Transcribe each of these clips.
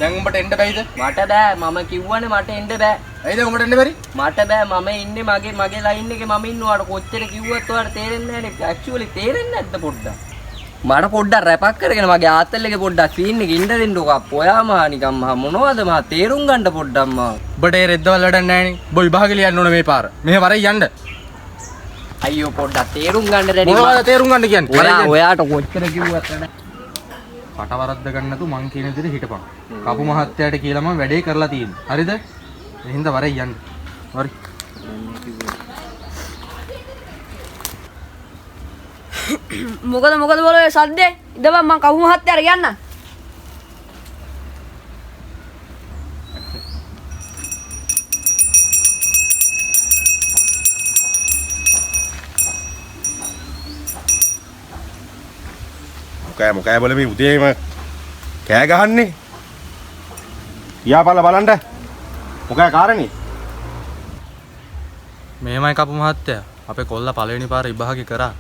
දැන් උඹට එන්න බැයිද? මට බෑ මම කිව්වනේ මට එන්න බෑ. ඇයිද උඹට එන්න බැරි? මට බෑ මම ඉන්නේ මගේ ලයින් එකේ මම ඉන්නවාට කොච්චර කිව්වත් ඔයාලට තේරෙන්නේ නැහැනේ. ඇක්චුවලි තේරෙන්නේ නැද්ද පොඩ්ඩක්? මට පොඩ්ඩක් රැපක් කරගෙන මගේ ආතල් එකේ පොඩ්ඩක් සීන් එක ඉන්න දෙන්නකෝ අප්පෝ. ඔයා මහා නිකන් මහා මොනවද මහා තේරුම් ගන්න පොඩ්ඩක් මහා. උඹට ඒ රෙද්දවල් වැඩක් නැහැනේ. උඹ විභාගෙ ලියන්න ඕන මේ පාර. මෙහෙ වරයි යන්න. අයියෝ පොඩ්ඩක් තේරුම් ගන්න රෙඩි. මොනවද තේරුම් ගන්න කියන්නේ? ඔයාට කොච්චර කිව්වත් වැඩ. පටවරද්ද ගන්න නැතු මං කියන විදිහට හිටපන්. කපු මහත්තයාට කියලා මම වැඩේ කරලා තියෙන්නේ. හරිද? එහෙනම් වරයි යන්න. හරි. මොකද බෝලේ සද්දේ ඉදපන් මං කවු මහත්තයාට කියන්න. මොකෑ බල මේ උදේම කෑ ගහන්නේ. යාපල්ලා බලන්න. මොකෑ කාරණේ? මේමයි කපු මහත්තයා. අපේ කොල්ලා පළවෙනි පාර විභාගේ කරා.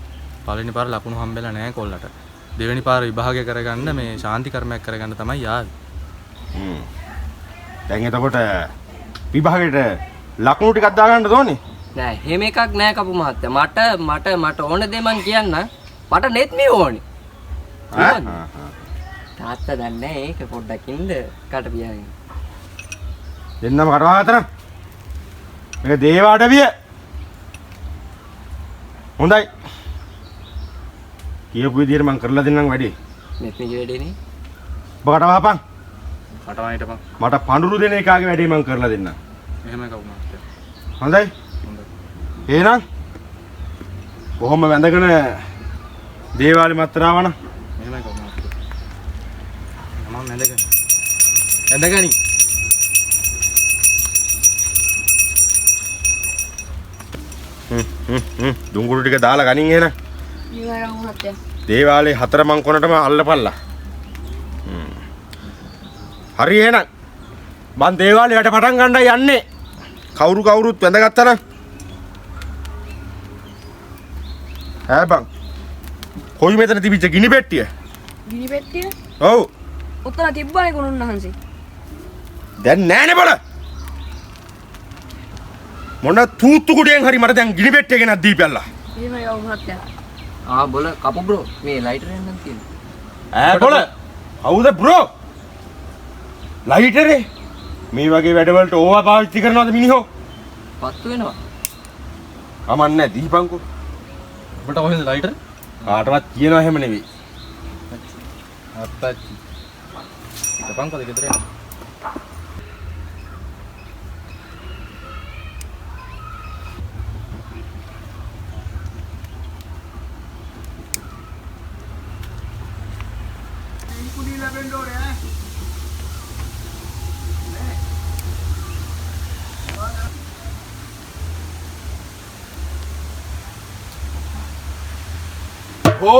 පළවෙනි පාර ලකුණු හම්බෙලා නැහැ කොල්ලට. දෙවෙනි පාර විභාගේ කරගන්න මේ ශාන්ති කර්මයක් කරගන්න තමයි යාවේ. දැන් එතකොට විභාගෙට ලකුණු ටිකක් දාගන්න ඕනේ. නෑ එහෙම එකක් නෑ කපු මහත්තයා. මට ඕන දේ මං කියන්න. මට නෙත් මේ ඕනේ. තාත්තා දන්නේ ඒක පොඩ්ඩක් ඉන්න කට පියාගෙන. දෙන්නම කටවා අතර. මේක දේවාඩවිය. හොඳයි. කියපු විදියට මම කරලා දෙන්නම් වැඩේ. මෙත් මේ වැඩේනේ. ඔබ කටවාපන්. කටවා හිටපන්. මට පඳුරු දෙන එකාගේ වැඩේ මම කරලා දෙන්නම්. එහෙමයි කපු මහත්තයා. හොඳයි. එහෙනම් කොහොම වැඳගෙන දේවාලි මත්තරාවන. එහෙමයි කපු මහත්තයා. මම නැඳගෙන. ඇඳගනි. දුංගුරු ටික දාලා ගනින් එහෙනම්. ඊවර මහත්තයා. දේවාලේ හතර මං කොනටම අල්ලපල්ලා. හරි එහෙනම්. මං දේවාලේ යට පටන් ගන්නයි යන්නේ. කවුරුත් වැඳගත්තා නම්. ඈ බං. කොයි මෙතන තිබිච්ච ගිනි පෙට්ටිය? ගිනි පෙට්ටිය? ඔව්. උතන තිබ්බනේ කුණුන්නහන්සේ. දැන් නෑනේ බල. මොන තූත්තු කුඩෙන් හරි මට දැන් ගිනි පෙට්ටිය ගෙනත් දීපල්ලා. එහෙමයි කවු මහත්තයා. බොල කපු බ්‍රෝ මේ ලයිටර් එකක් තියෙනවා. ඈ බොල. කවුද බ්‍රෝ? ලයිටරේ. මේ වගේ වැඩවලට ඕවා පාවිච්චි කරනවද මිනිහෝ? පත්තු වෙනවා. කමන්නේ දීපංකෝ. ඔබට කොහෙන්ද ලයිටර්? කාටවත් කියනවා එහෙම නෙවෙයි. අත්තච්චි. හිටපන්කෝ ගෙදර යන්න. Oh!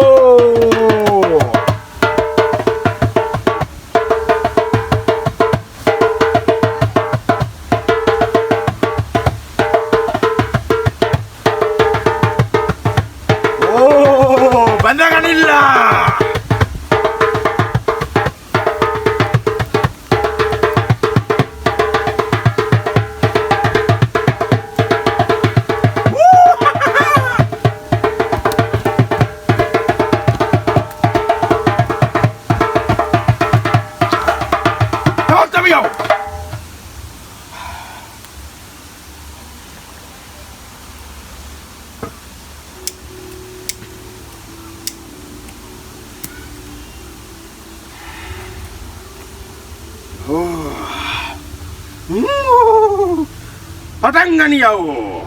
Oh! Bandaganilla! පටන් ගනියවෝ.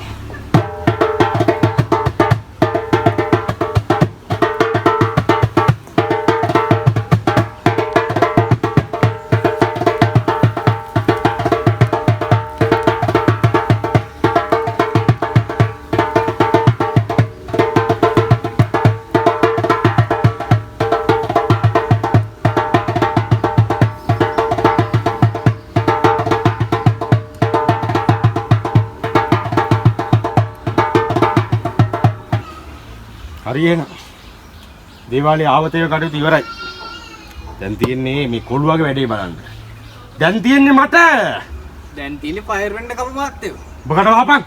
හරියන දේවාලේ ආවතේ කටයුතු ඉවරයි. දැන් තියෙන්නේ මේ කොළුවගේ වැඩේ බලන්න. දැන් තියෙන්නේ මට. දැන් තියෙන්නේ ෆයර් වෙන්න කම මාත්තේ. ඔබකට වහපන්.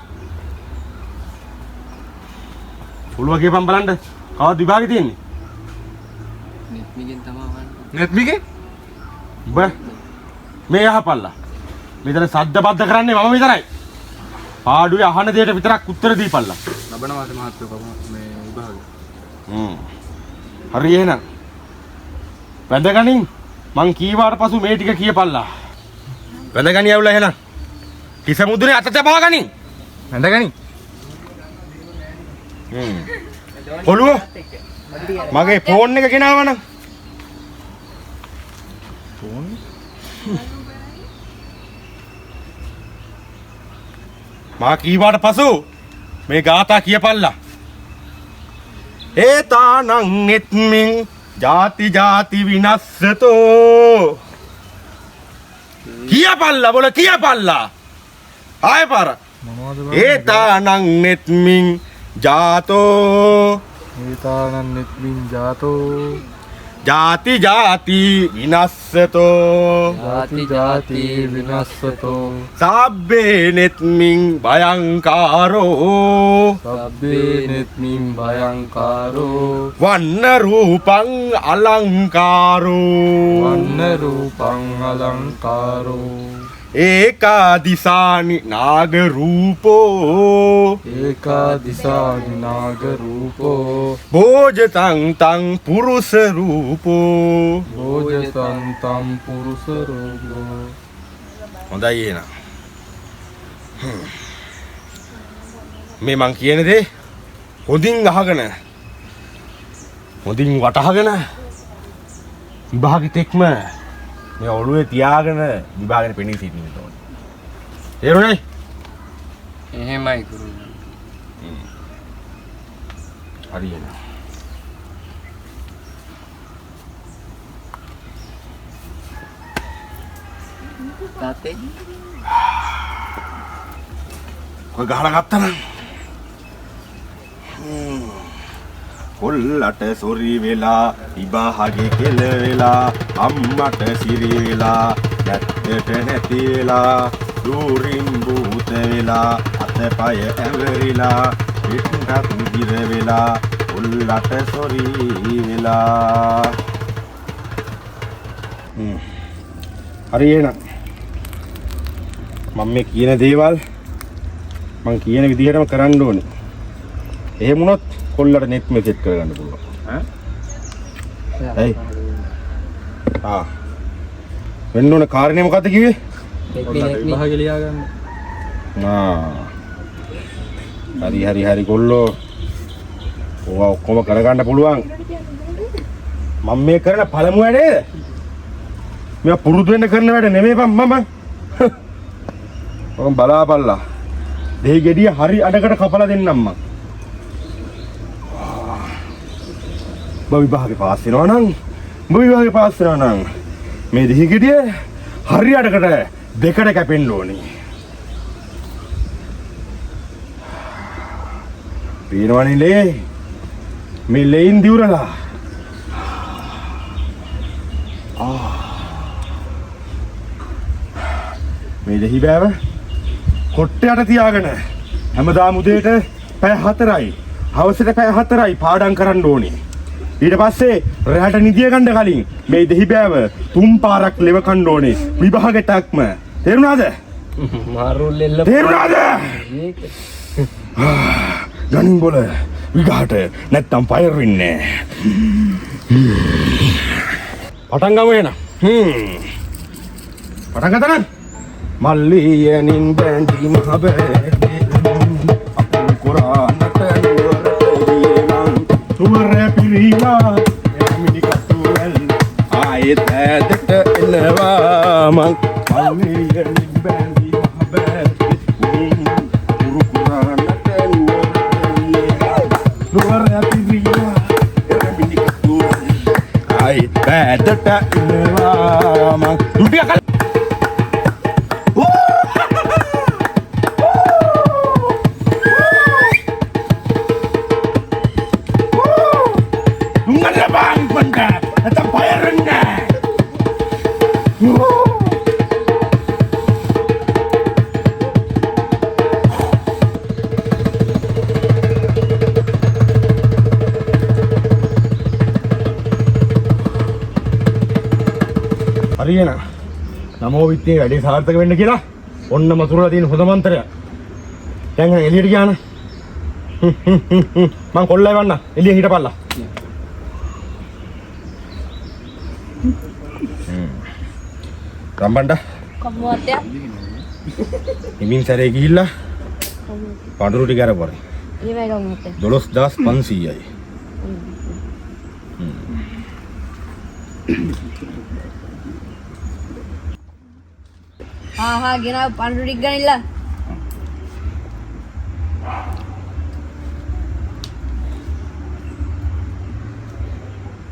කොළුව කියපන් බලන්න. කවද විභාගේ තියෙන්නේ? නෙත්මිගෙන් තමයි වහන්නේ. නෙත්මිගේ? ඔබ මේ අහපල්ලා. මෙතන සද්ද බද්ද කරන්නේ මම විතරයි. පාඩුවේ අහන දෙයට විතරක් උත්තර දීපල්ලා. ලබනවාද මහත්තයෝ කම මේ විභාගේ. හරි එහෙනම් වැඳගනින් මං කීවාට පසු මේ ටික කියපල්ලා. වැඳගනි යවලා එහෙනම් කිස මුදුනේ අත තබා ගනින්. වැඳගනි. කොළුව මගේ ෆෝන් එක ගෙනාවනම්. ෆෝන් මා කීවාට පසු මේ ගාථා කියපල්ලා. ඒතානං නෙත්මින් ජාති ජාති විනස්සතෝ. කියපල්ලා බොල කියපල්ලා. ආය පාර. ඒතානං නෙත්මින් ජාතෝ. ඒතානං නෙත්මින් ජාතෝ. ජාති ජාති විනස්සතෝ. ජාති ජාති විනස්සතෝ. සබ්බේ නෙත්මින් භයංකාරෝ. සබ්බේ නෙත්මින් භයංකාරෝ. වන්න රූපං අලංකාරෝ. වන්න රූපං අලංකාරෝ. ඒකා දිසානි නාග රූපෝ. ඒකා දිසානි නාග රූපෝ. භෝජතං තං පුරුෂ රූපෝ. භෝජතං තම් පුරුෂ රූපෝ. හොඳයි එහෙනම්. මේ මං කියන දේ හොඳින් අහගෙන හොඳින් වටහාගෙන විභාගෙතෙක්ම මේ ඔළුවේ තියාගෙන විභාගෙට පෙනී සිටින්න ඕනේ. තේරුණේ? එහෙමයි ගුරුතුමෝ. හරියන. තාත්තේ කොයි ගහලා ගත්තා නම් කොල්ලට සොරි වෙලා ඉබහගේ කෙල වෙලා අම්මට සිරි වෙලා නැත්තට නැති වෙලා දූරින් භූත වෙලා අතපය ඇවරිලා පිටට දිර වෙලා කොල්ලට සොරි වෙලා. හරි එහෙනම් මම මේ කියන දේවල් මං කියන විදිහටම කරන්න ඕනේ. එහෙම වුණොත් කොල්ලට නෙට් මේ සෙට් කරගන්න පුළුවන්. ඈ? වෙන්න ඕන කාරණේ මොකද්ද කිව්වේ? විභාගේ ලියා ගන්න. හරි කොල්ලෝ. ඕවා ඔක්කොම කරගන්න පුළුවන්. මම මේ කරන පළමු වැඩේ මේවා පුරුදු වෙන්න කරන වැඩ නෙමෙයි මම. ඔකම බලාපල්ලා. දෙහි ගෙඩිය හරි අඩකට කපලා දෙන්නම් මං. විභාගේ පාස් වෙනවා නම් මේ දෙහි ගෙඩිය හරි අඩකට දෙකට කැපෙන්න ඕනේ. පේනවනේ ලේ. මේ ලේන් දිවුරලා. මේ දෙහි බෑව කොට්ටයට තියාගෙන හැමදාම උදේට පැය 4යි හවසට පැය 4යි පාඩම් කරන්න ඕනේ. ඊට පස්සේ රැට නිදිය ගන්න කලින් මේ දෙහි බෑව 3 පාරක් ලෙව කන්න ඕනේ විභාගෙටක්ම. තේරුණාද? මාරුල්ලෙල්ල තේරුණාද? ගණන් බොල විගහට නැත්තම් ෆයර් වෙන්නේ. පටන් ගමු එහෙනම්. පටන් ගන්න. මල්ලියනින් බැඳි මහ බෑදේ අපු කොරානට නුවරට ගියේ මං නුවර පිරීලා එමිනි කටුවල් ආයෙත් ඈතට එනවා මං මල්ලියනින් බැඳි මහ බෑදේ පුරු කොරානට නුවරට ගියේ නුවර පිරීලා එමිනි කටුවල් ආයෙත් ඈතට එනවා මං දුටියක් හරියන නමෝ විත්තියේ වැඩේ සාර්ථක වෙන්න කියලා ඔන්න මතුරුලා තියෙන හොඳ මන්ත්‍රය. දැන් එළියට ගියාන. මං කොල්ලයි වන්න එළිය හිටපල්ලා. රම්බණ්ඩ කම්ම මහත්තයා. ඉමින් සැරේ ගිහිල්ලා පඳුරු ටික අරපොරේ. එහෙමයි කම්ම මහත්තයා. 12500යි. ආහා ගෙනාව පඳුරු ටික ගනින්න.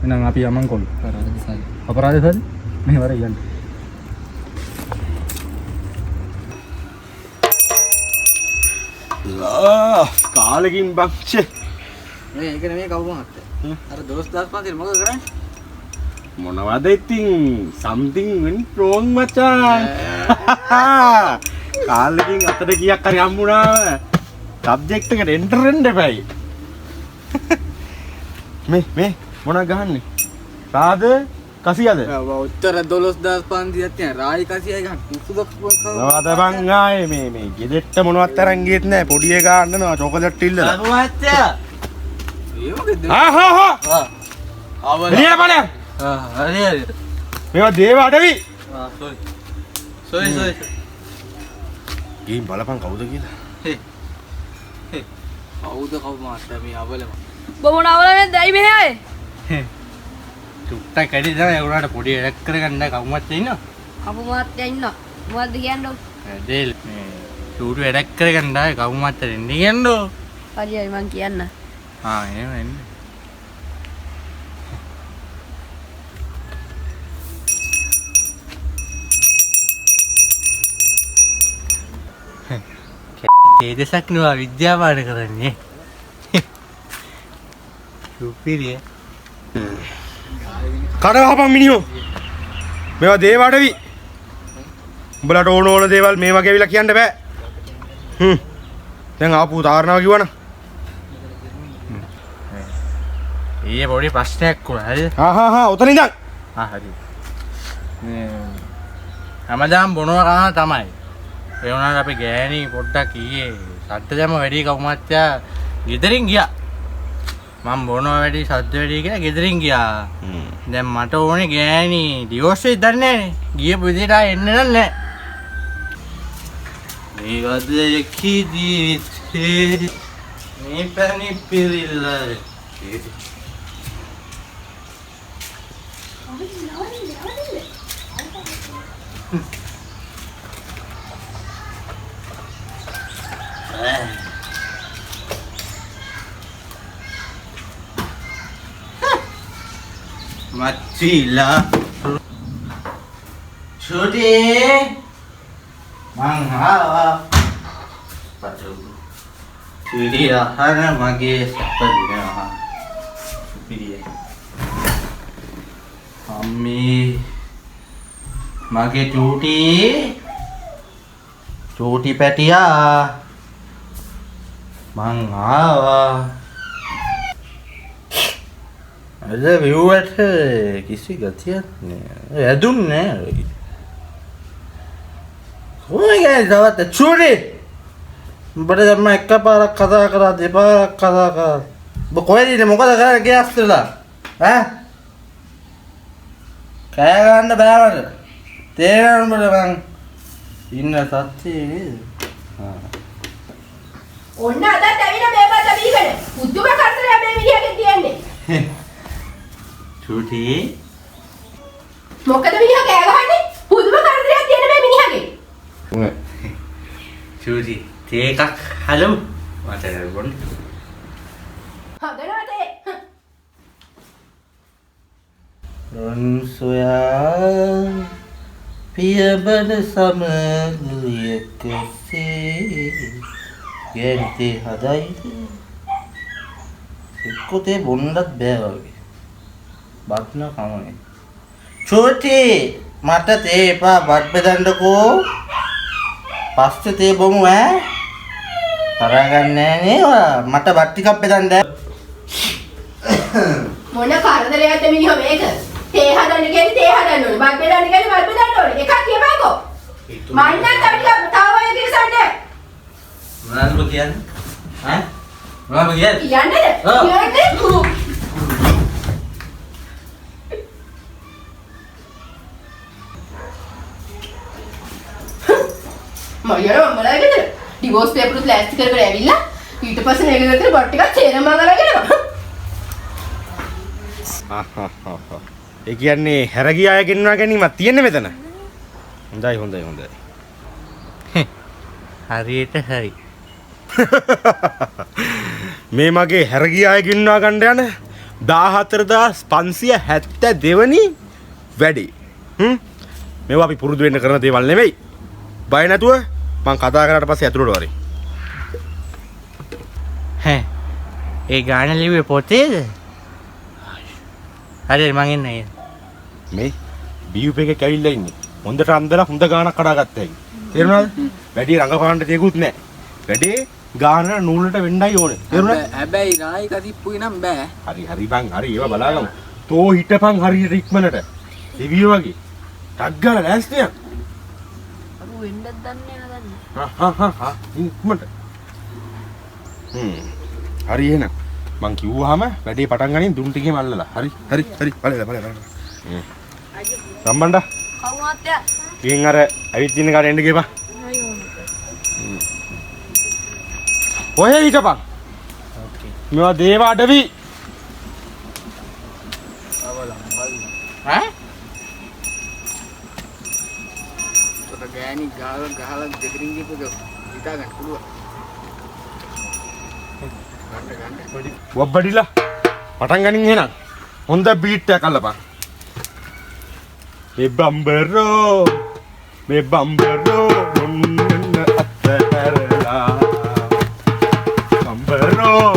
එහෙනම් අපි යමන් කොල්ල. අපරාධ සල්ලි. මෙහෙ වර යන්න. කාලෙකින් බක්ෂේ මේ ඒක නෙමෙයි කවුරු මහත්තයා. අර 12500 මොකද කරන්නේ? මොනවද ඉතින් something went wrong මචං. කාලෙකින් අතට කීයක් හරි හම්බුණාම සබ්ජෙක්ට් එකට එන්ටර් වෙන්න එපයි. මේ මොනවා ගහන්නේ? රාද කසියද? උත්තර 12500ක් තියෙන රායි කසියයි ගන්න. සුදුක් නවාද බං ආයේ මේ ගෙදෙට්ට මොනවත් අරන් ගියෙත් නැහැ. පොඩි එක ගන්නනවා චොකලට් ඉල්ලලා. මහත්තයා. ඒ මොකද? ආහා ආවල. එළියට බලන්න. හරි. මේවා දේව අඩවි. සෝරි. ගිහින් බලපන් කවුද කියලා. කවුද මහත්තයා මේ අවලම. බොමන අවලෙන් දැයි මෙහෙ ආයේ. චුට්ටක් කැඩි තමයි උනාට පොඩි වැඩක් කරගන්න කවුමත් ඉන්නවා. අපු මහත්තයා ඉන්නවා. මොකද්ද කියන්නේ? දේල් මේ චූටි වැඩක් කරගන්න ආයේ කවුමත් දෙන්න කියන්නෝ. හරියයි මං කියන්න. එහෙම එන්න. ඒ දෙසක් නවා විද්‍යාපාන කරන්නේ. සුපිරිය. කඩවහපන් මිනිහෝ. මේවා දේව අඩවි. උඹලට ඕන දේවල් මේ වගේ විලා කියන්න බෑ. දැන් ආපු තාරණාව කිව්වනම්. ඊයේ පොඩි ප්‍රශ්නයක් වුණා හරිද? උතන ඉඳන්. හරි. මේ හැමදාම බොනවා කනවා තමයි. ඒ වුණාට අපි ගෑණි පොඩ්ඩක් ඊයේ සද්දදම වැඩි කවුමත්යා ගෙදරින් ගියා. මම බොනවා වැඩි සද්ද වැඩි කියලා ගෙදරින් ගියා. දැන් මට ඕනේ ගෑණි ඩිවෝස් වෙයි දන්නේ නැහනේ. ගියපු විදිහට ආයෙ එන්න නැහැ. මේ වදේ කීදී මේ පැණි පිරිල්ල Matila Suti Manghawa Patu Suti Ahana Magi Sapalina Supiri Ami Magi Cuti Cuti Petia Manghawa ada viewers किसी गतियात नहीं ऐदुम नहीं होने क्या जवाब है चूड़ी बड़े जब मैं एक बार करा दे बार करा वो कोई नहीं मुझे लगा क्या अस्तिला हैं क्या करना बैर තේරෙනවද බං? ඉන්න සත්‍යේ නේද? ඔන්න අදත් ඇවිල්ලා මේ බත බීගෙන. බුදුම කරදරයක් මේ මිනිහගෙන් තියන්නේ. චූටි මොකද මිනිහා කෑ ගහන්නේ? බුදුම කරදරයක් තියෙන මේ මිනිහගෙන්. චූටි තේ එකක් හලමු. මට බොන්න. හදනවා තේ. රොන් සොයා පියබද සමගියකසේ ගැන්තේ හදයිද එක්කොතේ බොන්නත් බෑ වගේ බත්න කමනේ චෝටි මට තේ එපා බත් බෙදන්නකෝ පස්සේ තේ බොමු ඈ තරහ ගන්න නෑ නේ මට බත් ටිකක් බෙදන්න මොන කරදරයක්ද මිනිහා මේක? තේ හදන්න කියන්නේ තේ හදන්න ඕනේ. බත් බෙදන්න කියන්නේ බත් බෙදන්න ඕනේ. එකක් කියපන්කෝ. මන්න තව ටිකක් තව ඔය කිරිසන්නේ. මොනවද කියන්නේ ඈ මොනවද කියන්නේ කියන්නේද? කියන්නේ කුරු. මයරෝ මලයිද? ඩිවෝස් පේපර් උත් ලෑස්ති කරගෙන ඇවිල්ලා ඊට පස්සේ මේක ගත්තේ බත් ටිකක් තේරම ගලගෙන යනවා. ඒ කියන්නේ හැර ගිය අය ගෙන්වා ගැනීමක් තියෙන්නේ මෙතන. හොඳයි. හරියට හරි මේ මගේ හැර ගිය අය ගෙන්වා ගන්න යන 14572 වෙනි වැඩේ. මේවා අපි පුරුදු වෙන්න කරන දේවල් නෙවෙයි. බය නැතුව මං කතා කරාට පස්සේ ඇතුළට වරේ. ඒ ගාන ලිව්වේ පොතේද හරි මං එන්නේ මේ බීයුප් එකේ කැවිල්ලා ඉන්නේ. හොඳට අන්දලා හොඳ ගානක් කඩාගත්තා ඇයි. තේරුණාද? වැඩි රංගපාන්න දෙයක්වත් නැහැ. වැඩේ ගාන නූලට වෙන්නයි ඕනේ. තේරුණාද? හැබැයි නායික තිප්පුයි නම් බෑ. හරි බං හරි ඒවා බලාගමු. තෝ හිටපන් හරියට ඉක්මනට. දෙවියෝ වගේ. ටක් ගාලා ලෑස්තියක්. අරු වෙන්නත් දන්නේ නැදන්නේ. ඉක්මනට. හරි එහෙනම්. මං කිව්වහම වැඩේ පටන් ගනින් දුන් ටිකේම අල්ලලා. හරි බලන්න. සම්බණ්ඩා. කවු මාත්‍යා? ගෙන් අර ඇවිත් ඉන්න කාට එන්න ගියපන්. ඔය හිටපන්. මේවා දේව අඩවි. ඈ තොට ගෑණි ගහලා දෙකරින් ගිහපුව හිතා ගන්න පුළුවන්. ගන්න. වබ්බඩිලා පටන් ගනින් එහෙනම්. හොඳ බීට් එකක් අල්ලපන්. මේ බම්බරෝ ඔන්න අත්හැරලා බම්බරෝ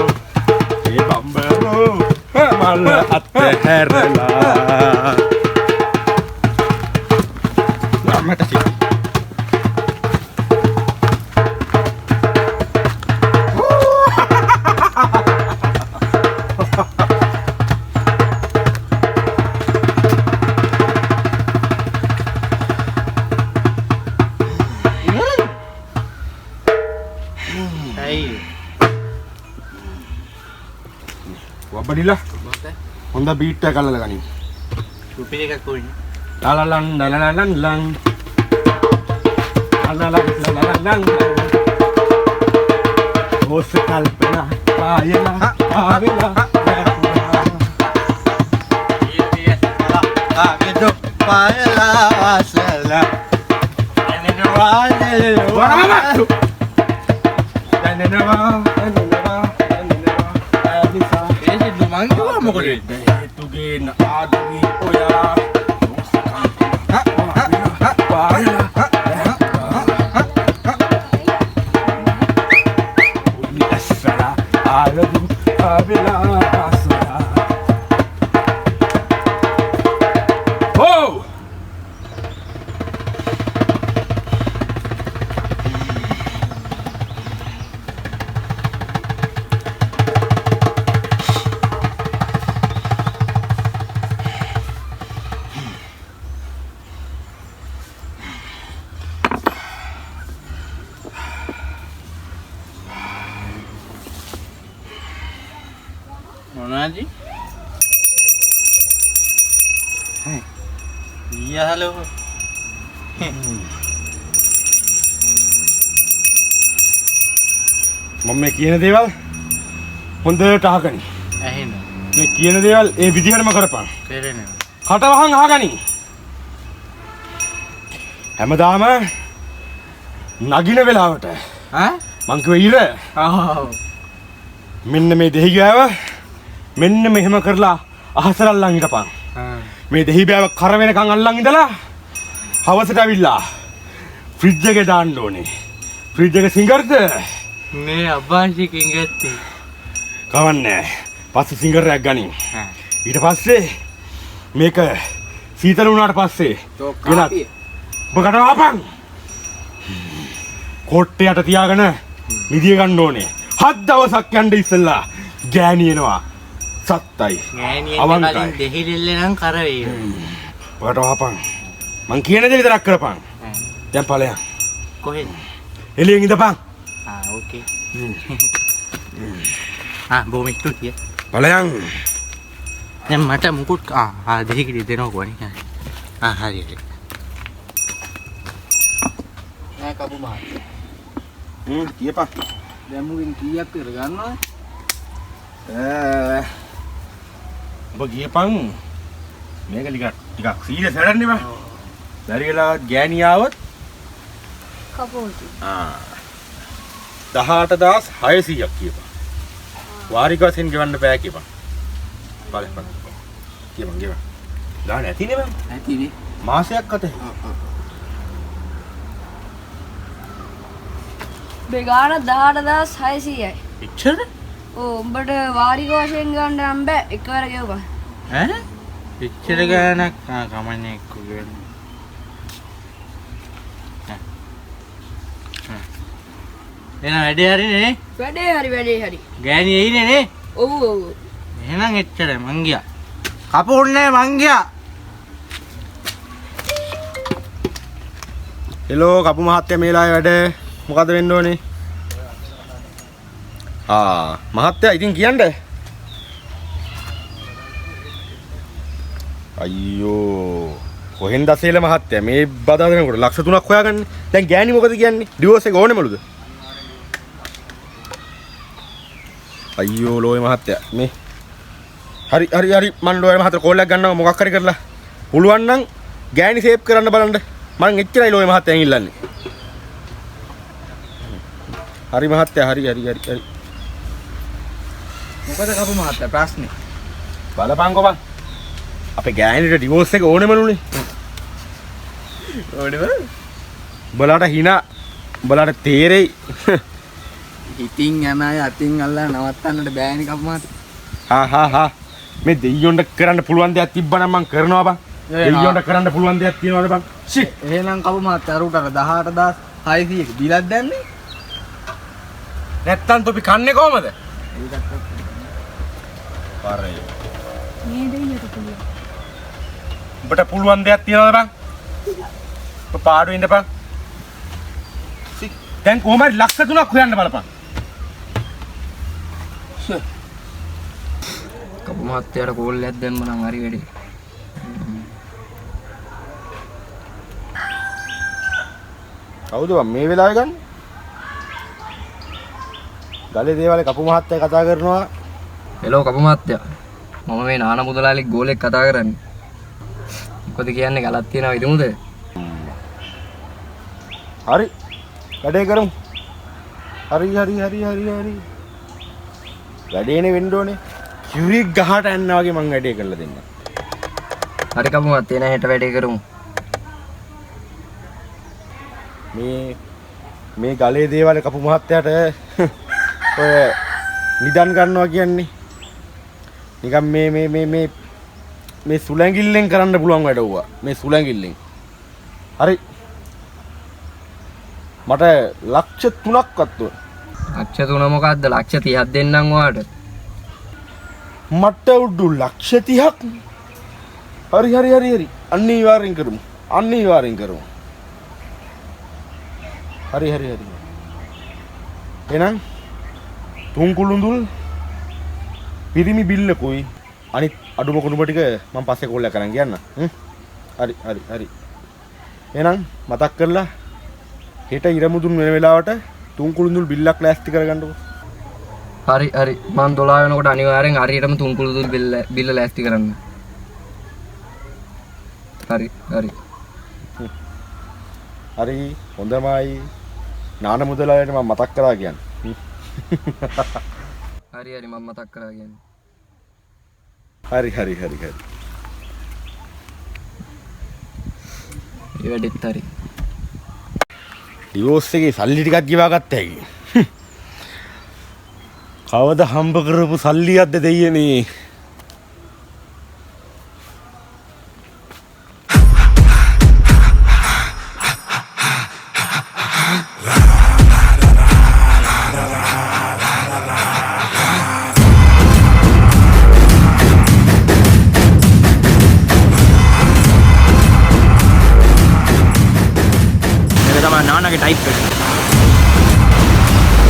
මල් අත්හැරලා මට සිද්ධි වබ්බඩිලා හොඳ බීට් එකක් අල්ලලා ගනින්. සුපිරි එකක් කොයිනේ ලලලන් ඕස කල්පනා පායලා ආවෙලා ආගෙදෝ පායලා ආසලා එනවා මං කිව්වා මොකද තුගේ නාදි ඔයා මොනවාද? ඊයා හලෝ මම මේ කියන දේවල් හොඳට අහගනි. ඇහෙන. මේ කියන දේවල් ඒ විදිහටම කරපන්. තේරෙන්නේ. කටවහන් අහගනි. හැමදාම නගින වෙලාවට ඈ? මං කිව්වේ ඉර ආව්. මෙන්න මේ දෙහි ගෑව මෙන්න මෙහෙම කරලා අහසට අල්ලන් ඉඳපන්. මේ දෙහි බෑව කර වෙනකන් අල්ලන් ඉඳලා හවසට ඇවිල්ලා ෆ්‍රිජ් එකේ දාන්න ඕනේ. ෆ්‍රිජ් එක සිංගර්ද? මේ අබ්බාසිකින් ගත්තේ. කවන්නේ. පස්සේ සිංගරයක් ගනින්. ඊට පස්සේ මේක සීතල වුණාට පස්සේ ගෙනත් ඔබකට වහපන්. කොට්ටයට තියාගෙන නිදිය ගන්න ඕනේ. 7 දවසක් යන්න ඉස්සෙල්ලා ගෑණි එනවා. සත්තයි. ගෑණියෙන් කලින් දෙහිලෙල්ල නම් කරවේ. ඔකට වහපන්. මං කියන දේ විතරක් කරපන්. දැන් ඵලයන්. කොහෙද? එළියෙන් ඉඳපන්. ඕකේ. බොහොම ස්තුතියි. ඵලයන්. දැන් මට මුකුත් දෙහිකිලි දෙනවා කොහොනේ. හරි හරි. නෑ කපු මහත්තයා. කියපන්. දැන් මුගෙන් කීයක් විතර ගන්නවද? ඔබ ගියපන් මේක ටිකක් සීරියස් වැඩන්නේ බා. බැරි වෙලාවත් ගෑණි ආවොත් කපෝටි. 18600ක් කියපන්. වාරික වශයෙන් ගෙවන්න බෑ කියපන්. බලන්න. කියපන් ගෙවන්න. ගාන ඇතිනේ බං. ඇතිනේ. මාසයක් අතේ. බෙගාන 18600යි. එච්චර? ඕ උඹට වාරික වශයෙන් ගන්න නම් බෑ එකවර ගෙවපන්. ඈ? එච්චර ගානක් කමන්නේ එක්ක ගෙවන්න. එන වැඩේ හරිනේ. වැඩේ හරි. ගෑණි එයිනේ නේ. ඔව්. එහෙනම් එච්චරයි මං ගියා. කපුන්නේ මං ගියා. හෙලෝ කපු මහත්තයා මේලාවේ වැඩ මොකද වෙන්න ඕනේ? මහත්තයා ඉතින් කියන්න. අයියෝ කොහෙන්ද සේල මහත්තයා මේ බදා දෙනකොට ලක්ෂ 3ක් හොයාගන්නේ. දැන් ගෑණි මොකද කියන්නේ? ඩිවෝස් එක ඕනෙමලුද? අයියෝ ලෝයි මහත්තයා මේ හරි මන් ලෝයි මහත්තයා කෝල් එකක් ගන්නවා මොකක් හරි කරලා පුළුවන් නම් ගෑණි සේව් කරන්න බලන්න. මං එච්චරයි ලෝයි මහත්තයන් ඉල්ලන්නේ. හරි මහත්තයා හරි. මොකද කපු මහත්තයා ප්‍රශ්නේ? බලපන්කෝ බං. අපේ ගෑණිට ඩිවෝස් එක ඕනෙමලුනේ. ඕනෙම? බලට හිනා බලට තේරෙයි. ඉතින් යන අය අතින් අල්ලලා නවත්තන්නට බෑනේ කපු මහත්තයා. හා මේ දෙයියොන්ට කරන්න පුළුවන් දෙයක් තිබ්බනම් මං කරනවා බං. දෙයියොන්ට කරන්න පුළුවන් දෙයක් තියනවද බං? ෂිට්. එහෙනම් කපු මහත්තයා අරුට 18600ක බිලක් දැන්නේ? නැත්තම් තොපි කන්නේ කොහමද? පාරේ. මේ දෙයියට පුළුවන්. උඹට පුළුවන් දෙයක් තියනවද බං? ඔබ පාඩුවේ ඉඳපන්. දැන් කොහමද ලක්ෂ 3ක් හොයන්න බලපන්. කපු මහත්තයාට කෝල් එකක් දැම්ම නම් හරි වැඩේ. කවුද බං මේ වෙලාවේ ගන්න? ගලේ දේවාලේ කපු මහත්තයා කතා කරනවා. හෙලෝ කපු මහත්තයා. මම මේ නාන මුදලාලිගේ ගෝලෙක් කතා කරන්නේ. මොකද කියන්නේ ගලක් තියනවා ඉදමුද? හරි. වැඩේ කරමු. හරි. වැඩේනේ වෙන්න ඕනේ. කිරි ගහට යන්න වගේ මං වැඩේ කරලා දෙන්න. හරි කපු මහත්තයා එන හෙට වැඩේ කරමු. මේ ගලේ දේවාලේ කපු මහත්තයාට ඔය නිදන් ගන්නවා කියන්නේ නිකන් මේ සුලැඟිල්ලෙන් කරන්න පුළුවන් වැඩ වුණා. මේ සුලැඟිල්ලෙන්. හරි. මට ලක්ෂ 3ක් වත්තුන. ලක්ෂ 3 මොකද්ද? ලක්ෂ 30ක් දෙන්නම් ඔයාට. මට උඩු ලක්ෂ 30ක්. හරි. අනිවාර්යෙන් කරමු. හරි. එහෙනම් තුන් කුළුඳුල් පිරිමි බිල්ල කොයි අනිත් අඩුම කුණුබ ටික මම පස්සේ කෝල් එක කරන් කියන්න. හරි. එහෙනම් මතක් කරලා හෙට ඉරමුදුන් වෙන වෙලාවට තුන් කුළුඳුල් බිල්ලක් ලෑස්ති කරගන්නකො. හරි හරි මම 12 වෙනකොට අනිවාර්යෙන් හරියටම තුන් කුළුදුල් බිල්ල ලෑස්ති කරන්න. හරි හරි. හරි හොඳමයි. නාන මුදලාලට මම මතක් කරා කියන්නේ. හරි හරි මම මතක් කරා කියන්නේ. හරි හරි හරි හරි. ඒ වැඩෙත් හරි. ඩිවෝස් එකේ සල්ලි ටිකක් ගෙවා ගත්තා ඇයි? කවද හම්බ කරපු සල්ලියක්ද දෙයියනේ? නානගේ ටයිප් එක.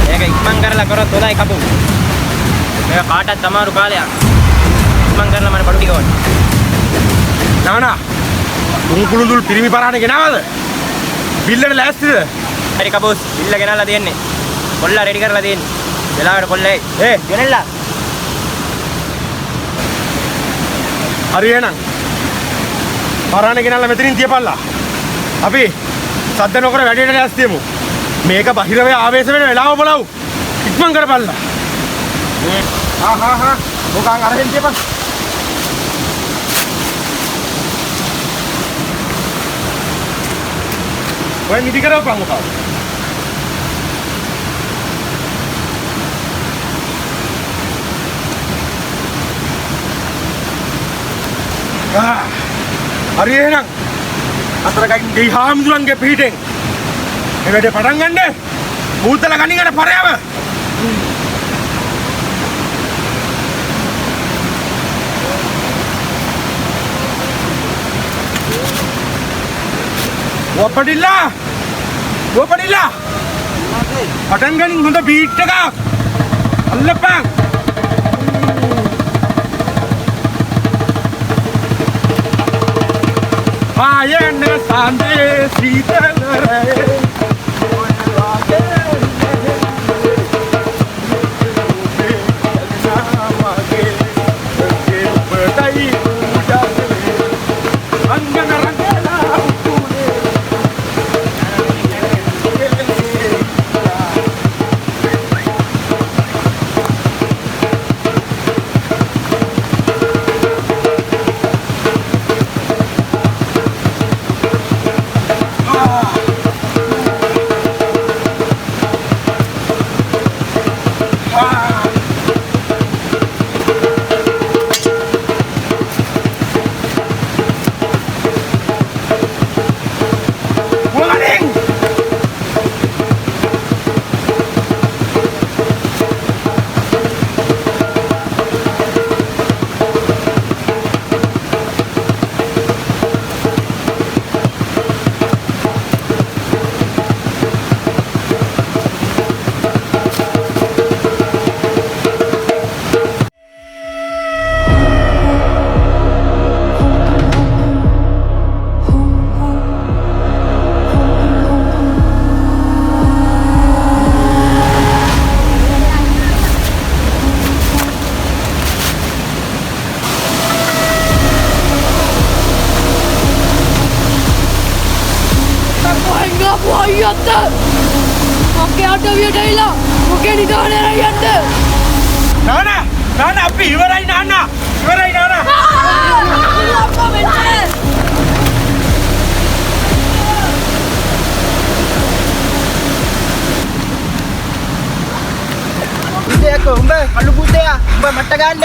මේක ඉක්මන් කරලා කරොත් හොඳයි කපු. මේක කාටවත් අමාරු කාලයක්. ඉක්මන් කරලා මට බඩු ටික ඕනේ. නානා තුන් කුළුඳුල් පිරිමි පරාණේ ගෙනාවද? බිල්ලට ලෑස්තිද? හරි කපුස් බිල්ල ගෙනල්ලා තියෙන්නේ. කොල්ලා රෙඩි කරලා තියෙන්නේ. වෙලාවට කොල්ලේ ගෙනල්ලා. හරි එහෙනම්. පරාණේ ගෙනල්ලා මෙතනින් තියපල්ලා. අපි සද්ද නොකර වැඩේට ලෑස්ති වෙමු. මේක බහිරව ආවේශ වෙන වෙලාව බලව්. ඉක්මන් කරපල්ලා. මොකක් අරගෙන තියපන්. ඔය නිදි කරවපන් මොකක්ද? හරි එහෙනම් අතරගින් දෙයි හාමුදුරන්ගේ පිටින් මේ වැඩේ පටන් ගන්න. බූතල ගණිකට පරයව. වපඩිලා පටන් ගනින් හොඳ බීට් එකක් අල්ලපන්. ආයන සාන්දේ සීතලරේ නානා අපි ඉවරයි නානා. උඹ කළු පුතයා උඹ මට ගන්න